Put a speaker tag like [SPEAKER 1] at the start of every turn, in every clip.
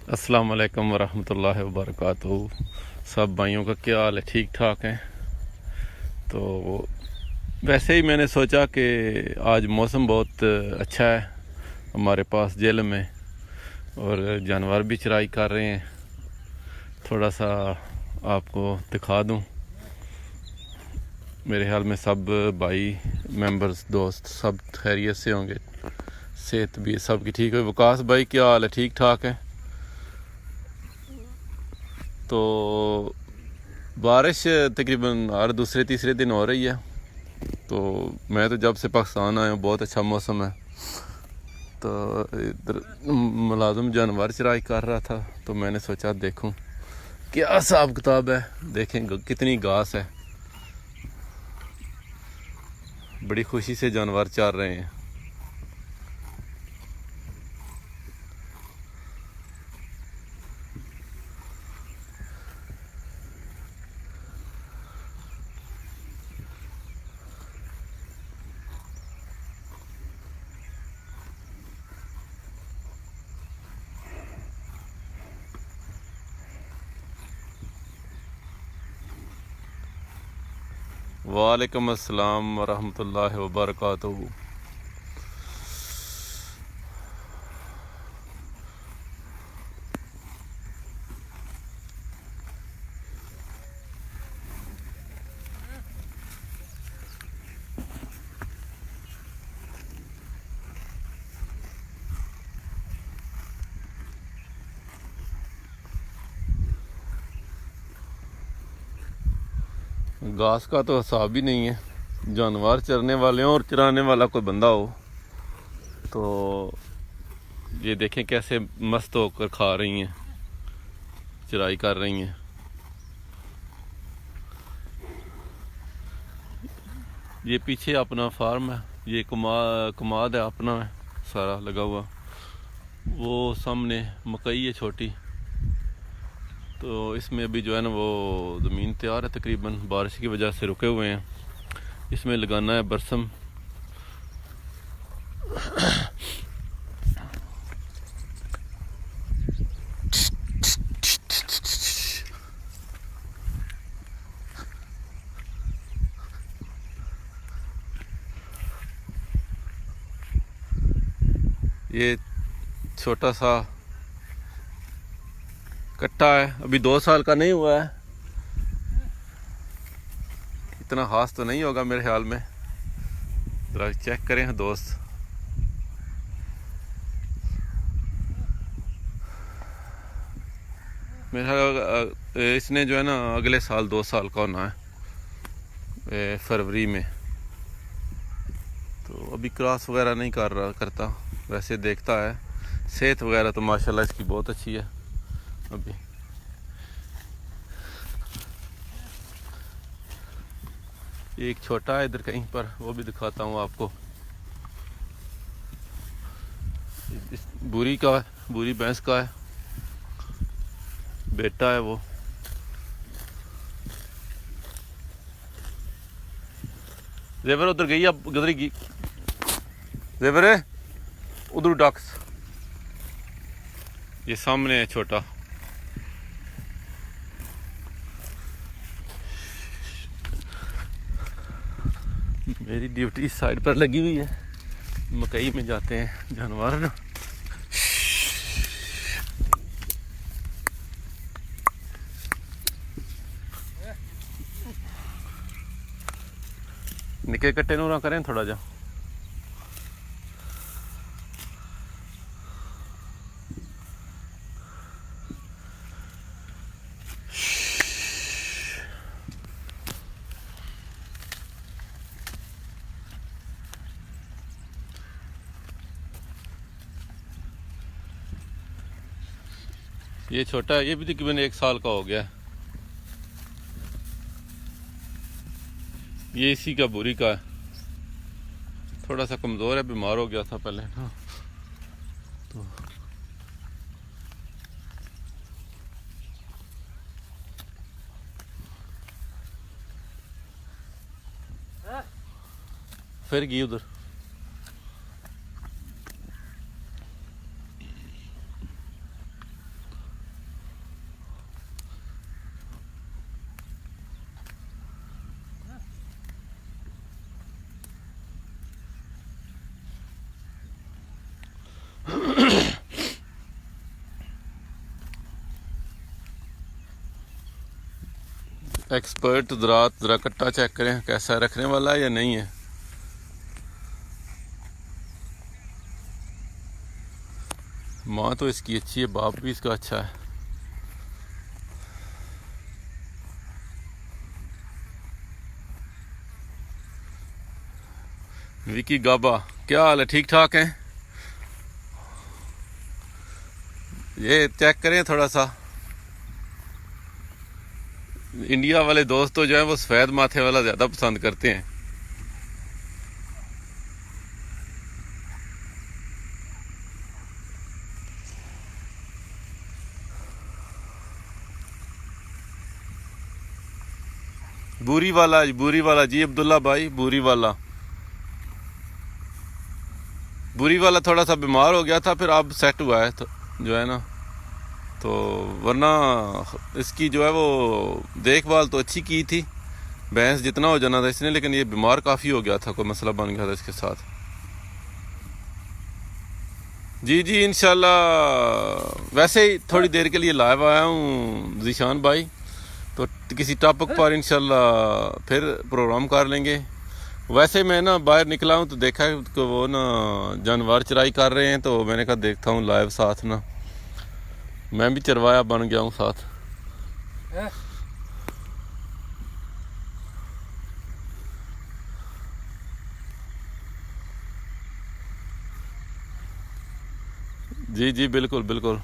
[SPEAKER 1] अस्सलाम वालेकुम वरहमतुल्लाहि वबरकातुहू। सब भाइयों का क्या हाल है? ठीक ठाक हैं? तो वैसे ही मैंने सोचा कि आज मौसम बहुत अच्छा है हमारे पास जेल में, और जानवर भी चराई कर रहे हैं। थोड़ा सा आपको दिखा दूं। मेरे ख्याल में सब भाई मेंबर्स दोस्त सब खैरियत से होंगे, सेहत भी सबकी ठीक है। विकास भाई क्या हाल है? ठीक ठाक है? तो बारिश तकरीबन हर दूसरे तीसरे दिन हो रही है। तो मैं तो जब से पाकिस्तान आया हूँ बहुत अच्छा मौसम है। तो इधर मुलाजिम जानवर चराई कर रहा था, तो मैंने सोचा देखूं क्या हिसाब किताब है। देखें कितनी घास है, बड़ी खुशी से जानवर चर रहे हैं। वालेकुम अस्सलाम वरहमतुल्लाहि वबरकातुहू। घास का तो हिसाब ही नहीं है। जानवर चरने वाले हों और चराने वाला कोई बंदा हो तो ये देखें कैसे मस्त होकर खा रही हैं, चराई कर रही हैं। ये पीछे अपना फार्म है, ये कमाद है अपना है सारा लगा हुआ। वो सामने मकई है छोटी, तो इसमें अभी जो है ना वो ज़मीन तैयार है, तकरीबन बारिश की वजह से रुके हुए हैं। इसमें लगाना है बरसम। ये छोटा सा कट्टा है, अभी 2 साल का नहीं हुआ है। इतना खास तो नहीं होगा मेरे ख्याल में। ज़रा चेक करें दोस्त। मेरे ख्याल इसने जो है ना अगले साल 2 साल का होना है, फरवरी में। तो अभी क्रॉस वगैरह नहीं करता, वैसे देखता है। सेहत वगैरह तो माशाल्लाह इसकी बहुत अच्छी है। अभी एक छोटा है इधर कहीं पर, वो भी दिखाता हूँ आपको। इस बूरी का है, बूरी भैंस का है, बेटा है वो। जेवर उधर गई, अब गदरी की जेवर है उधर डक्स। ये सामने है छोटा। मेरी ड्यूटी इस साइड पर लगी हुई है, मकई में जाते हैं जानवर ना। निके कट्टे नूरा करें थोड़ा जा। ये छोटा है, ये भी तकरीबन 1 साल का हो गया। ये इसी का बुरी का है, थोड़ा सा कमज़ोर है, बीमार हो गया था पहले ना। तो फिर गई उधर। एक्सपर्ट ज़रात ज़रा कट्टा चेक करें कैसा रखने वाला है या नहीं है। माँ तो इसकी अच्छी है, बाप भी इसका अच्छा है। विकी गाबा क्या हाल है, ठीक ठाक हैं? ये चेक करें थोड़ा सा, इंडिया वाले दोस्त तो जो है वो सफ़ेद माथे वाला ज़्यादा पसंद करते हैं। बूरी वाला जी, अब्दुल्ला भाई बूरी वाला थोड़ा सा बीमार हो गया था, फिर अब सेट हुआ है तो जो है ना, तो वरना इसकी जो है वो देखभाल तो अच्छी की थी, भैंस जितना हो जाना था इसने, लेकिन ये बीमार काफ़ी हो गया था, कोई मसला बन गया था इसके साथ। जी जी इंशाल्लाह, वैसे ही थोड़ी देर के लिए लाइव आया हूँ जीशान भाई, तो किसी टॉपिक पर इंशाल्लाह फिर प्रोग्राम कर लेंगे। वैसे मैं ना बाहर निकला हूँ तो देखा कि वो ना जानवर चराई कर रहे हैं, तो मैंने कहा देखता हूँ लाइव साथ ना, मैं भी चरवाया बन गया हूँ साथ। जी जी बिल्कुल बिल्कुल।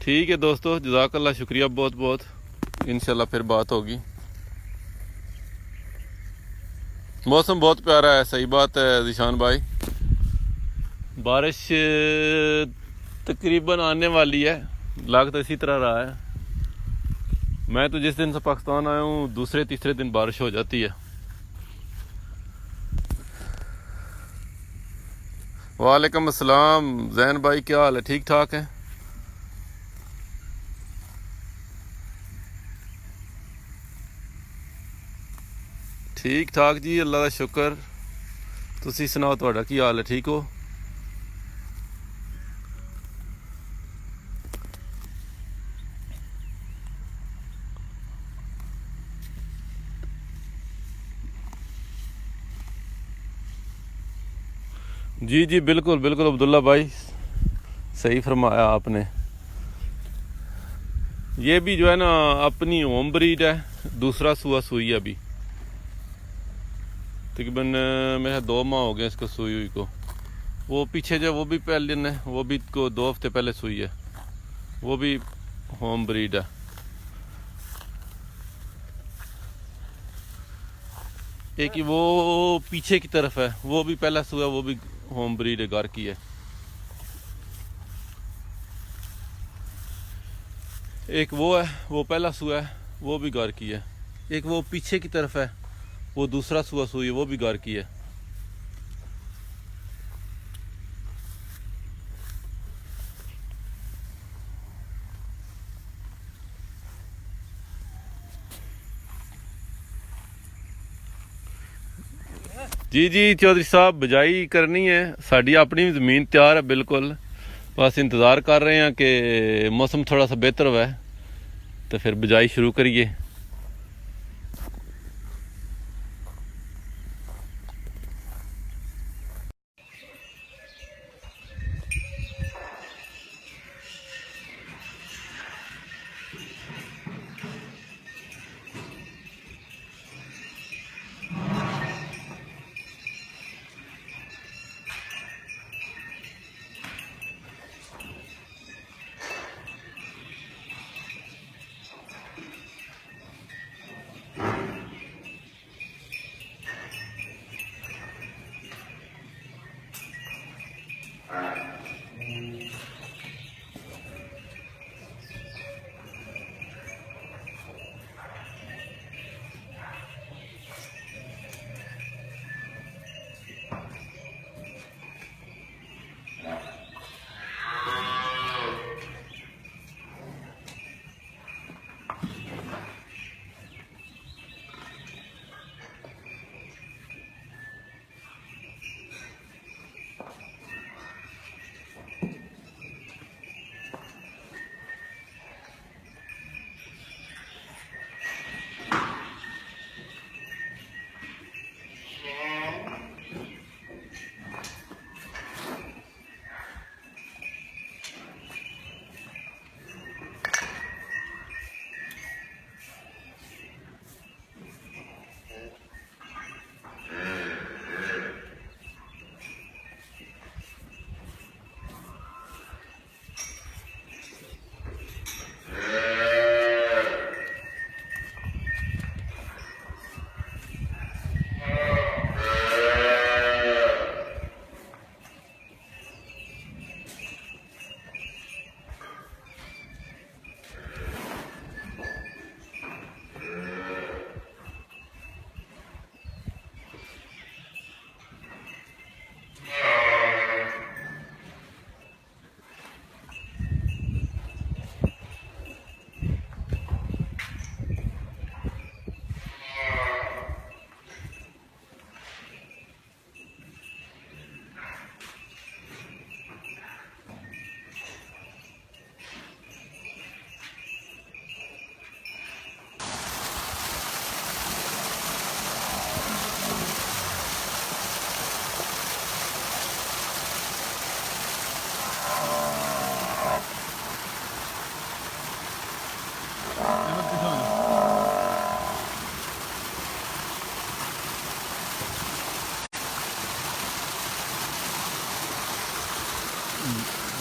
[SPEAKER 1] ठीक है दोस्तों, जज़ाकल्लाह, शुक्रिया बहुत बहुत, इंशाल्लाह फिर बात होगी। मौसम बहुत प्यारा है, सही बात है जीशान भाई, बारिश तकरीबन आने वाली है, लग तो इसी तरह रहा है। मैं तो जिस दिन से पाकिस्तान आया हूँ दूसरे तीसरे दिन बारिश हो जाती है। वालेकुम अस्सलाम जैन भाई, क्या हाल है, ठीक ठाक है? ठीक ठाक जी, अल्लाह का शुक्र। तुसी सुनाओ, तुहाडा की हाल है, ठीक हो? जी जी बिल्कुल बिल्कुल अब्दुल्ला भाई, सही फरमाया आपने। ये भी जो है ना अपनी होम ब्रीड है, दूसरा सुआ सुई है अभी, तकरीबन मेरे 2 माह हो गए इसको सुई हुई को। वो पीछे जो वो भी पहले है, वो भी को 2 हफ्ते पहले सुई है, वो भी होम ब्रीड है। एक ही वो पीछे की तरफ है, वो भी पहला सुआ, वो भी होम ब्रीड है, घर की है। एक वो है, वो पहला सुआ है, वो भी घर की है। एक वो पीछे की तरफ है, वो दूसरा सुआ सुई है, वो भी घर की है। जी जी चौधरी साहब, बिजाई करनी है, साड़ी अपनी ज़मीन तैयार है बिल्कुल, बस इंतज़ार कर रहे हैं कि मौसम थोड़ा सा बेहतर हुआ है तो फिर बिजाई शुरू करिए।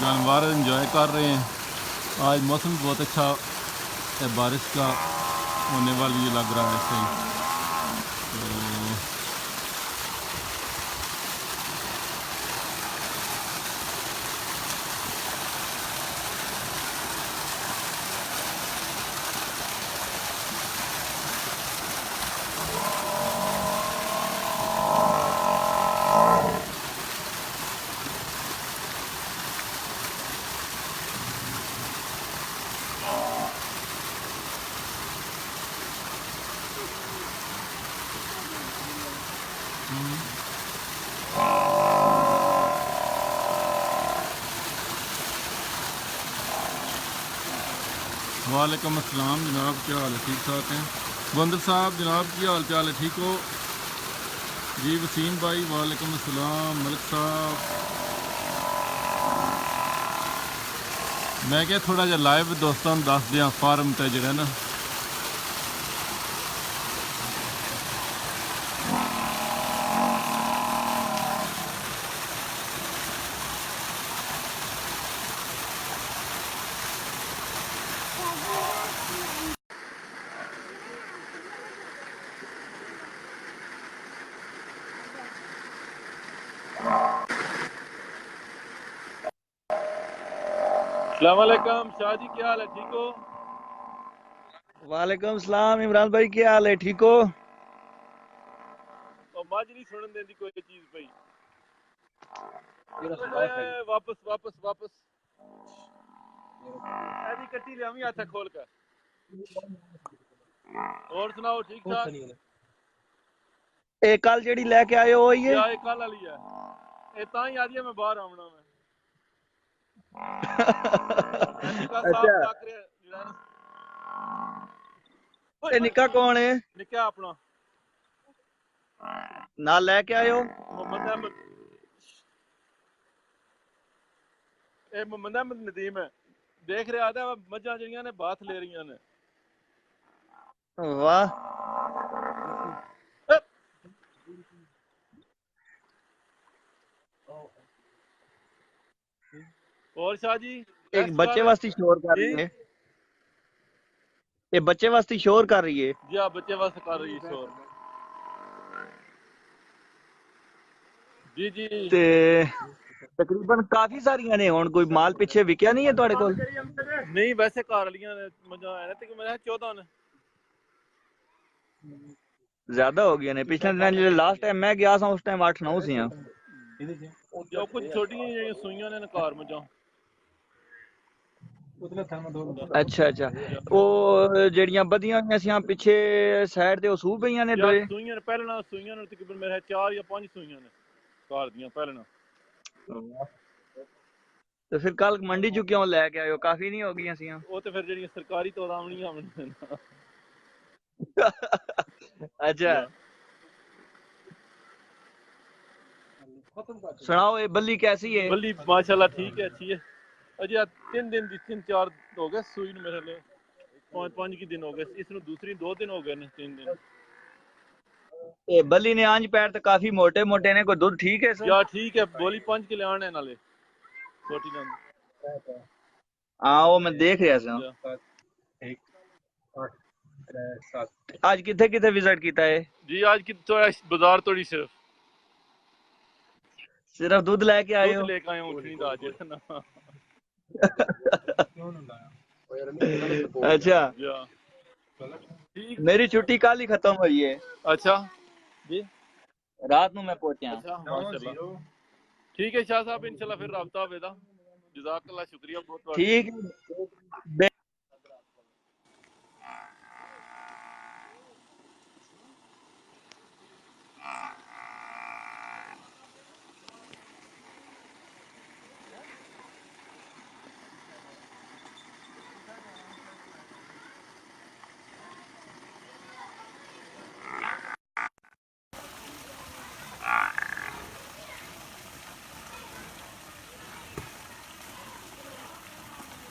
[SPEAKER 1] जानवर एंजॉय कर रहे हैं। आज मौसम बहुत अच्छा है, बारिश का होने वाली ये लग रहा है सही। तो वालेकुम अस्सलाम जनाब, क्या हाल है? ठीक ठाक हैं बंदर साहब? जनाब की हाल चाल है? ठीक हो जी? वसीम भाई वालेकुम अस्सलाम। मलिक साहब मैं क्या थोड़ा जिहा लाइव दोस्तों दस दियाँ फार्म ते जिहड़ा ना अस्सलाम वालेकुम शाह जी, क्या हाल है? ठीक हो?
[SPEAKER 2] वालेकुम सलाम इमरान भाई, क्या हाल है? ठीक हो?
[SPEAKER 1] और मज नहीं सुनन देंदी कोई चीज पई। वापस वापस वापस ऐसी कट्टी लियावी हाथ खोल कर। और सुनाओ, ठीक ठाक?
[SPEAKER 2] ए कल जेड़ी लेके आए हो ये
[SPEAKER 1] या ये कल वाली है? ये तां ही आदी है मैं बाहर आवना मैं। निका साहब
[SPEAKER 2] अच्छा,
[SPEAKER 1] तक रे
[SPEAKER 2] ए निका कौन है?
[SPEAKER 1] निका अपना
[SPEAKER 2] ना लेके आए हो?
[SPEAKER 1] मोहम्मद अहमद। ये मोहम्मद अहमद नदीम है। देख रहा था मझां जड़ियां ने बाथ ले रही ने।
[SPEAKER 2] वाह,
[SPEAKER 1] और शाह जी
[SPEAKER 2] एक बच्चे वास्ते शोर कर रही है। ये बच्चे वास्ते शोर कर रही है।
[SPEAKER 1] जी हाँ, बच्चे वास्ते कर रही है शोर। जी जी
[SPEAKER 2] ते तकरीबन काफी सारियां ने। हुण कोई माल पीछे विकिया नहीं है तुहाडे कोल?
[SPEAKER 1] नहीं, वैसे घर वालियां ने मझां है ते मेरा 14 ने।
[SPEAKER 2] ज्यादा हो गया ने। पिछले दिन जो लास्ट टाइम मैं गया था उस टाइम 8-9 सी।
[SPEAKER 1] जो कुछ छोटियां जिहियां सूइयां ने घर मझां।
[SPEAKER 2] अच्छा अच्छा, वो जेड़ियां बधियां होईयां सी पिछे साइड ते, ओ सू पईयां ने
[SPEAKER 1] यार
[SPEAKER 2] दोए?
[SPEAKER 1] सूइयां ने पहलना, सूइयां ने तकरीबन मेरे 4 या 5 सूइयां ने घर दियां पहलना।
[SPEAKER 2] तो फिर कल मंडी चो क्यों लेके आए हो? काफी नहीं हो गई सी?
[SPEAKER 1] वो तो फिर जेहड़ियां सरकारी तोड़ावनियां ने
[SPEAKER 2] अच्छा, सुनाओ ये बल्ली कैसी है?
[SPEAKER 1] बल्ली माशाल्लाह ठीक है, अच्छी है। अजे 3 दिन दी 3-4 हो गए सूई ਨੂੰ मेरे लिए। 5 की दिन हो गए इसनु, दूसरी 2 दिन हो गए ने, 3 दिन।
[SPEAKER 2] ये बल्ली ने आंज पैर तो काफी मोटे मोटे ने। कोई दूध ठीक है सर?
[SPEAKER 1] या ठीक है, बोली 5 के लियाण है नाले छोटी जान।
[SPEAKER 2] हाँ वो मैं देख रहा था। आज किथे किथे विजिट किया है?
[SPEAKER 1] जी आज की तो बाजार तोड़ी
[SPEAKER 2] सिर्फ दूध लेके आए
[SPEAKER 1] दूध
[SPEAKER 2] हो?
[SPEAKER 1] लेके आया हूँ उठनी दा जेड़ा ना।
[SPEAKER 2] अच्छा,
[SPEAKER 1] या ठीक।
[SPEAKER 2] मेरी छुट्टी कल ही खत्म हुई है।
[SPEAKER 1] अच्छा जी,
[SPEAKER 2] रात ਨੂੰ मैं पहुंचा।
[SPEAKER 1] अच्छा माशाल्लाह। ठीक है शाह साहब, इंशाल्लाह फिर राब्ता होवेगा। जज़ाकल्लाह, शुक्रिया बहुत बहुत।
[SPEAKER 2] ठीक है।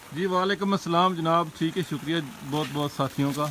[SPEAKER 1] जी वालेकुम अस्सलाम जनाब, ठीक है, शुक्रिया बहुत बहुत साथियों का।